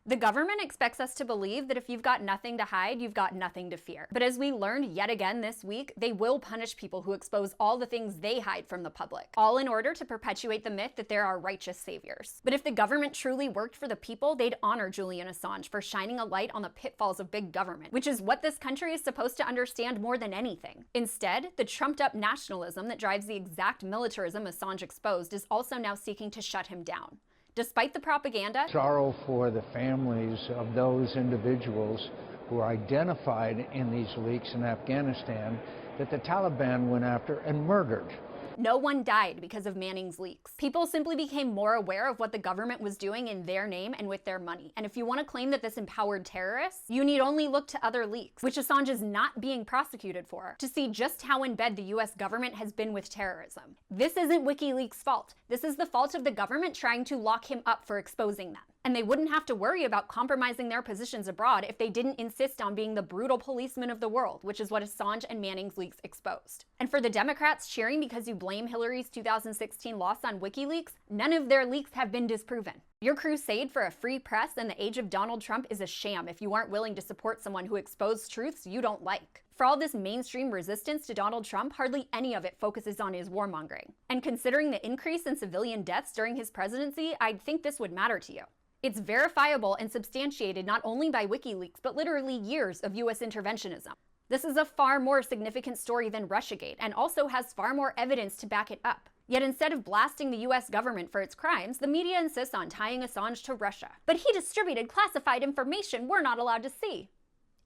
The government expects us to believe that if you've got nothing to hide, you've got nothing to fear. But as we learned yet again this week, they will punish people who expose all the things they hide from the public, all in order to perpetuate the myth that there are righteous saviors. But if the government truly worked for the people, they'd honor Julian Assange for shining a light on the pitfalls of big government, which is what this country is supposed to understand more than anything. Instead, the trumped-up nationalism that drives the exact militarism Assange exposed is also now seeking to shut him down. Despite the propaganda, sorrow for the families of those individuals who are identified in these leaks in Afghanistan that the Taliban went after and murdered. no one died because of Manning's leaks. People simply became more aware of what the government was doing in their name and with their money. And if you want to claim that this empowered terrorists, you need only look to other leaks, which Assange is not being prosecuted for, to see just how in bed the US government has been with terrorism. This isn't Wikileaks' fault. This is the fault of the government trying to lock him up for exposing them. And they wouldn't have to worry about compromising their positions abroad if they didn't insist on being the brutal policemen of the world, which is what Assange and Manning's leaks exposed. And for the Democrats cheering because you blame Hillary's 2016 loss on WikiLeaks, none of their leaks have been disproven. Your crusade for a free press in the age of Donald Trump is a sham if you aren't willing to support someone who exposed truths you don't like. For all this mainstream resistance to Donald Trump, hardly any of it focuses on his warmongering. And considering the increase in civilian deaths during his presidency, I'd think this would matter to you. It's verifiable and substantiated not only by WikiLeaks, but literally years of US interventionism. This is a far more significant story than Russiagate, and also has far more evidence to back it up. Yet instead of blasting the US government for its crimes, the media insists on tying Assange to Russia. But he distributed classified information we're not allowed to see.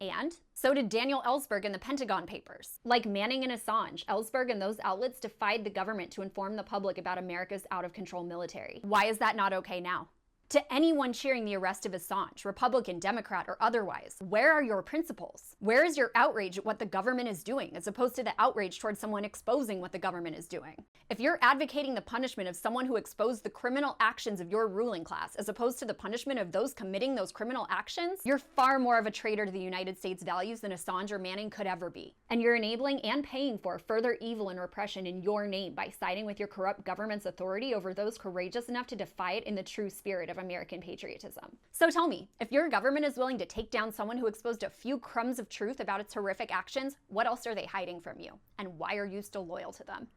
And so did Daniel Ellsberg in the Pentagon Papers. Like Manning and Assange, Ellsberg and those outlets defied the government to inform the public about America's out-of-control military. Why is that not okay now? To anyone cheering the arrest of Assange, Republican, Democrat, or otherwise, where are your principles? Where is your outrage at what the government is doing, as opposed to the outrage towards someone exposing what the government is doing? If you're advocating the punishment of someone who exposed the criminal actions of your ruling class, as opposed to the punishment of those committing those criminal actions, you're far more of a traitor to the United States values than Assange or Manning could ever be. And you're enabling and paying for further evil and repression in your name by siding with your corrupt government's authority over those courageous enough to defy it in the true spirit of American patriotism. So tell me, if your government is willing to take down someone who exposed a few crumbs of truth about its horrific actions, what else are they hiding from you? And why are you still loyal to them?